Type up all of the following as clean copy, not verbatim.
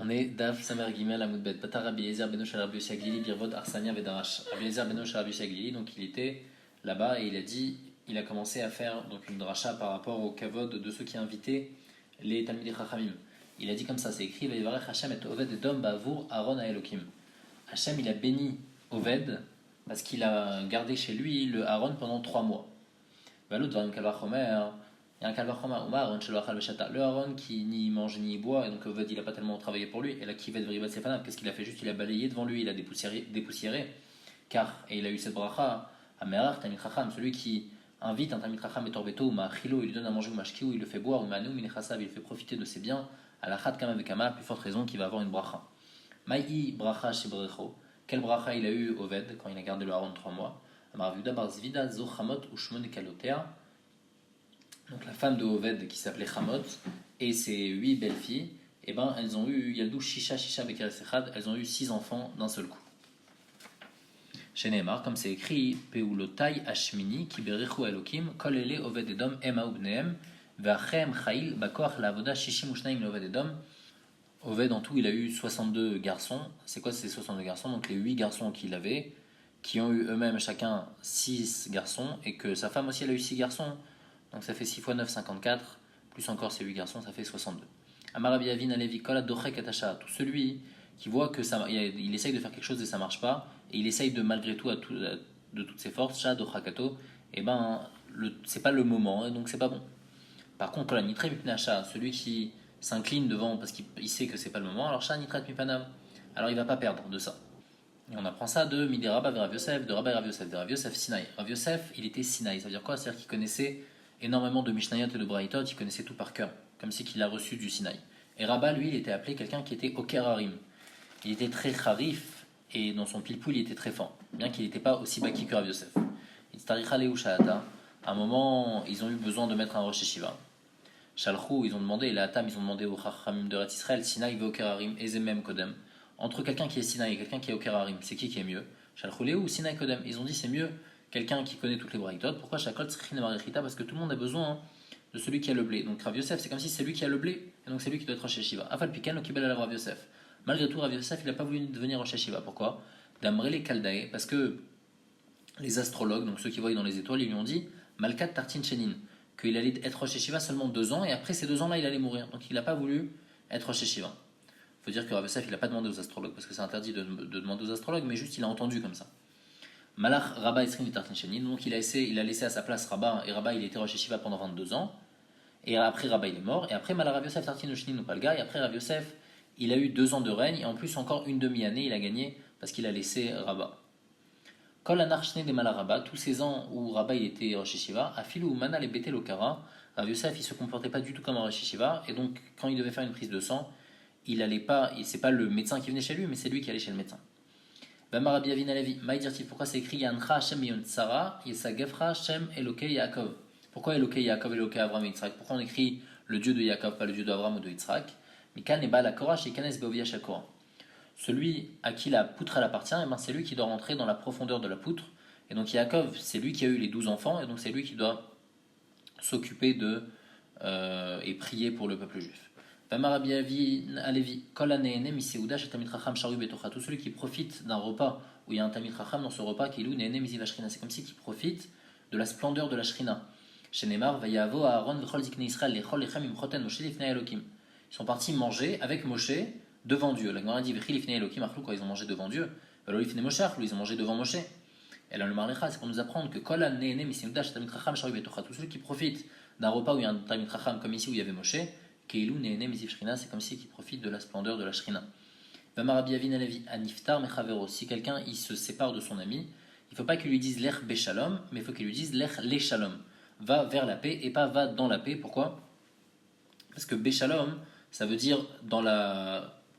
On est Daf Samer Gimel Amoudbet. Batar Rabbi Eliezer Beno Shel Rabbi Yossi Aglili Birvod Arsania Vedarash. Rabbi Eliezer Beno Shel Rabbi Yossi Aglili, donc il était là-bas et il a commencé à faire donc une dracha par rapport au kavod de ceux qui invitaient les Talmidei Chachamim. Il a dit comme ça, c'est écrit Vayivarech Hashem et Oved Edom Bavour Aaron Haelokim. Hashem il a béni Oved parce qu'il a gardé chez lui le Aaron pendant 3 mois. Valot Dvarim Kalvachomer. Il y a un Kalvachomer, le Aaron qui ni mange ni boit, et donc Oved il n'a pas tellement travaillé pour lui. Et là, Kivet Vribat Sefanav, qu'est-ce qu'il a fait? Juste il a balayé devant lui, il a dépoussiéré. Car, et il a eu cette bracha, Amerar Tamid Chacham, celui qui invite un Tamid Chacham et Torbeto, ou Ma'achilo, il lui donne à manger ou Mashkiou, il le fait boire, ou Manu, Minechasav, il le fait profiter de ses biens, à la Khat Kama Vekama, plus forte raison qu'il va avoir une bracha. Maï bracha Shebrecho, quelle bracha il a eu Oved quand il a gardé le Aaron 3 mois? Amar Viuda Bar Zvida, Zochamot, Ushmon Kalotea. Donc la femme de Oved qui s'appelait Chamot et ses 8 belles-filles, eh ben, elles ont eu Yaldou Shisha Shisha Bekeres Echad, elles ont eu 6 enfants d'un seul coup. Chez Neymar, comme c'est écrit, Peulotai Ashmini, Kiberechu Elokim, Kolele Oved Edom, Ema Ubneem, Vachem Chail, Bakoach Lavoda Shishim Ushnaim Oved Edom. Oved en tout, il a eu 62 garçons. C'est quoi ces 62 garçons? Donc les 8 garçons qu'il avait, qui ont eu eux-mêmes chacun 6 garçons, et que sa femme aussi elle a eu 6 garçons. Donc ça fait 6 fois 9, 54, plus encore ces 8 garçons, ça fait 62. Amarabi Avin Alevi Kola Dochek Atasha, tout celui qui voit que ça, il essaye de faire quelque chose et ça marche pas, et il essaye de malgré tout, de toutes ses forces, Shah Dochakato, et ben c'est pas le moment, donc c'est pas bon. Par contre, Kola Nitre Mipnasha, celui qui s'incline devant parce qu'il sait que c'est pas le moment, alors Shah Nitrat Mipanam, alors il va pas perdre de ça. Et on apprend ça de Midé Rabba vers Rav Yosef, de Rabba Rav Yosef, de Rav Yosef Sinaï. Rav Yosef, il était Sinaï, ça veut dire quoi? C'est-à-dire qu'il connaissait énormément de Mishnayot et de Braïtot, il connaissait tout par cœur, comme si qu'il a reçu du Sinaï. Et Rabba, lui, il était appelé quelqu'un qui était Okerarim. Il était très kharif, et dans son pilpoul, il était très fort, bien qu'il n'était pas aussi baki que Rav Yosef. À un moment, ils ont eu besoin de mettre un Rosh Yeshiva. Shalchou, ils ont demandé, et la Hatam, ils ont demandé aux Chachamim de Eretz Israël, Sinaï ve Okerarim, Ezemem Kodem. Entre quelqu'un qui est Sinaï et quelqu'un qui est Okerarim, c'est qui est mieux? Shalchou Léou ou Sinaï Kodem? Ils ont dit c'est mieux quelqu'un qui connaît toutes les braïtot. Pourquoi Shakol Tzchin Marechita? Parce que tout le monde a besoin de celui qui a le blé. Donc Rav Yosef, c'est comme si c'est lui qui a le blé, et donc c'est lui qui doit être Rosh Yeshiva. Afal Pikan, Okibel al Rav Yosef. Malgré tout, Rav Yosef, il n'a pas voulu devenir Rosh Yeshiva. Pourquoi? D'Amrele Kaldae, parce que les astrologues, donc ceux qui voient dans les étoiles, ils lui ont dit Malkat Tartin Shenin, qu'il allait être Rosh Yeshiva seulement 2 ans, et après ces 2 ans-là, il allait mourir. Donc il n'a pas voulu être Rosh Yeshiva. Il faut dire que Rav Yosef, il n'a pas demandé aux astrologues, parce que c'est interdit de demander aux astrologues, mais juste il a entendu comme ça. Malach Rabba Esrim Tartin Shenin, donc il a laissé à sa place Rabba, et Rabba il était Rosh Yeshiva pendant 22 ans, et après Rabba il est mort, et après Malach Rav Yosef Tartin Shenin ou Palga, et après Rav Yosef il a eu 2 ans de règne, et en plus encore une demi-année il a gagné parce qu'il a laissé Rabba. Kol Anarchne de Malach Rabba, tous ces ans où Rabba il était Rosh Yeshiva, Afilu ou Mana le Betel Okara, Rav Yosef il se comportait pas du tout comme un Rosh Yeshiva, et donc quand il devait faire une prise de sang, c'est pas le médecin qui venait chez lui, mais c'est lui qui allait chez le médecin. Pourquoi c'est écrit Yancha Hashem Yon Tsara, Yesagefra Hashem Elokei Yaakov? Pourquoi Elokei Yaakov, Elokei Avram et Yitzhak? Pourquoi on écrit le Dieu de Yaakov, pas le Dieu d'Avram ou de Yitzhak? Mikal Neba la Korah, Shekanes Beovia Shakora. Celui à qui la poutre elle appartient, et ben c'est lui qui doit rentrer dans la profondeur de la poutre. Et donc Yaakov, c'est lui qui a eu les 12 enfants, et donc c'est lui qui doit s'occuper et prier pour le peuple juif. Tous celui qui profite d'un repas où il y a un Tamid Chacham dans ce repas, c'est comme si il profite de la splendeur de la Shrina. Ils sont partis manger avec Moshe devant Dieu. La Gemara dit quand ils ont mangé devant Dieu, ils ont mangé devant Moshe. Et là, le Marlecha, c'est pour nous apprendre que tous ceux qui profitent d'un repas où il y a un Tamid Chacham comme ici où il y avait Moshe, c'est comme si il profite de la splendeur de la Shrina. Si quelqu'un il se sépare de son ami, il ne faut pas qu'il lui dise l'ech beshalom, mais il faut qu'il lui dise l'ech leshalom. Va vers la paix et pas va dans la paix. Pourquoi? Parce que beshalom, ça veut dire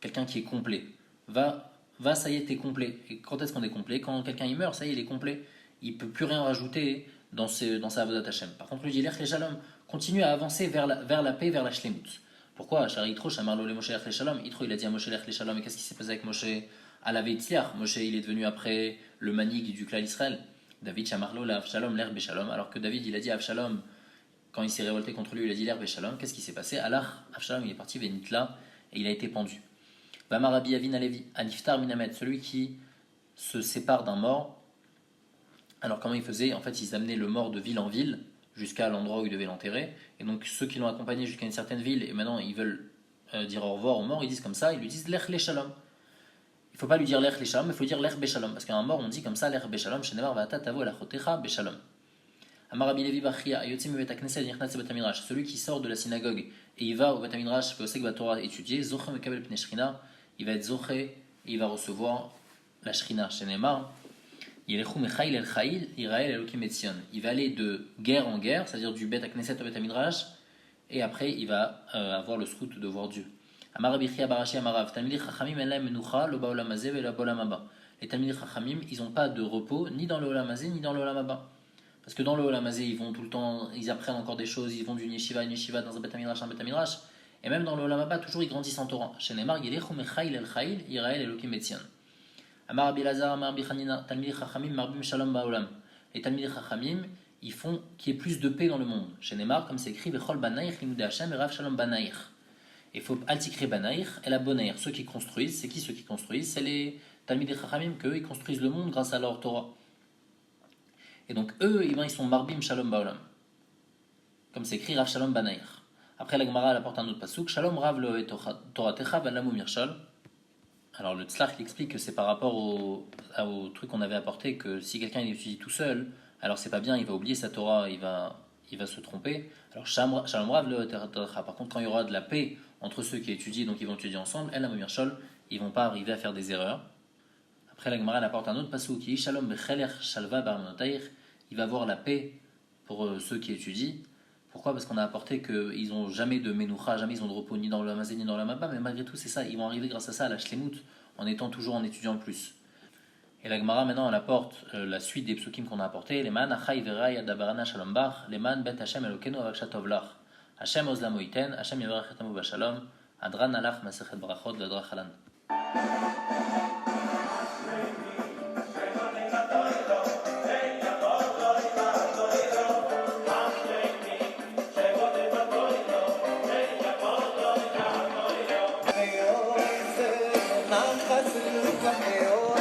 quelqu'un qui est complet. Va, ça y est, t'es complet. Et quand est-ce qu'on est complet? Quand quelqu'un il meurt, ça y est, il est complet. Il ne peut plus rien rajouter dans sa avodat Hashem. Par contre, lui dit l'ech leshalom. Continue à avancer vers la paix, vers la shlemut. Pourquoi? Itro, il a dit à Moshe l'ech leshalom. Et qu'est-ce qui s'est passé avec Moshe? À la Veitziar, Moshe il est devenu après le manig du clan Israël. David Shamarlo la Avshalom l'er beshalom. Alors que David il a dit à Avshalom, quand il s'est révolté contre lui, il a dit l'er beshalom. Qu'est-ce qui s'est passé? Alors Avshalom il est parti Vénitla et il a été pendu. Rabbi Yavin Alevi, Aniftar Minamet, celui qui se sépare d'un mort. Alors comment ils faisaient? En fait, ils amenaient le mort de ville en ville jusqu'à l'endroit où ils devaient l'enterrer. Et donc ceux qui l'ont accompagné jusqu'à une certaine ville et maintenant ils veulent dire au revoir au mort, ils disent comme ça, ils lui disent Lech le Shalom. Il ne faut pas lui dire Lech le Shalom, il faut dire Lech Beshalom. Parce qu'à un mort, on dit comme ça Lech Beshalom, Shenemar Va'ata Tavo Elachotecha Beshalom. Amar Rabbi Levi Bachia, Yotzim Bet HaKnesset Nechnatz Bet HaMidrash, celui qui sort de la synagogue et il va au Bet HaMidrash, Veosek Batorah étudier, Zoche Mekabel Pnei Shrina, il va être Zoche et il va recevoir la Shrina, Shenemar. Yelechu Mechail El Chail, Iraël Elokim Etzion. Il va aller de guerre en guerre, c'est-à-dire du Bet HaKnesset au Bet HaMidrash, et après il va avoir le scout de voir Dieu. Amar Rabbi Chia Barashi Amarav, Talmidei Chachamim En Lahem Menucha, Lo Ba'olam Hazeh Ve'lo Ba'olam Haba. Les Talmidei Chachamim, ils n'ont pas de repos ni dans le Olam Hazeh ni dans le Olam Haba. Parce que dans le Olam Hazeh, ils vont tout le temps, ils apprennent encore des choses, ils vont d'une yeshiva à une yeshiva, dans un Bet HaMidrash à un Bet HaMidrash. Et même dans le Olam Haba, toujours ils grandissent en Torah. Shenemar Yelechu Mechail El Chail, Iraël Elokim Etzion. Amar Rabbi Lazar, Amar Rabbi Chanina, Talmidei Chachamim Marbim Shalom Ba'olam. Les Talmidei Chachamim, ils font qu'il y ait plus de paix dans le monde. Shenemar, comme c'est écrit, Vechol Banaïch Limudei Hashem et Rav Shalom Banaïch. Il faut Altikre Banaïch et la Bonaïch. Ceux qui construisent, c'est qui ceux qui construisent? C'est les Talmidei Chachamim, qu'eux, ils construisent le monde grâce à leur Torah. Et donc eux, ils sont Marbim Shalom Ba'olam. Comme c'est écrit Rav Shalom Banaïch. Après la Gemara, elle apporte un autre pasuk, Shalom Rav lo et Toratecha Valamu Mirshal. Alors le Tzlach, il explique que c'est par rapport au truc qu'on avait apporté, que si quelqu'un étudie tout seul, alors c'est pas bien, il va oublier sa Torah, il va se tromper. Alors Shalom Rav lo et Toratecha. Par contre, quand il y aura de la paix entre ceux qui étudient, donc ils vont étudier ensemble, El Amu Mirshal, ils vont pas arriver à faire des erreurs. Après la Gemara, elle apporte un autre pasuk qui est Shalom Becheler Shalva Barmotaïr. Il va avoir la paix pour ceux qui étudient. Pourquoi? Parce qu'on a apporté qu'ils n'ont jamais de menoucha, jamais ils ont de repos ni dans le Hamazé ni dans le Mabba, mais malgré tout, c'est ça, ils vont arriver grâce à ça à la Shlemut en étant toujours en étudiant plus. Et la Gemara maintenant, elle apporte la suite des psukim qu'on a apportés. Les man achai verai adabarana shalom bach, les man bet Hashem elokenu avakshatov lach. Hashem oz lamoiten, Hashem yavarach etamu bashalom, adran alach masechet brachot vedrach alan. Not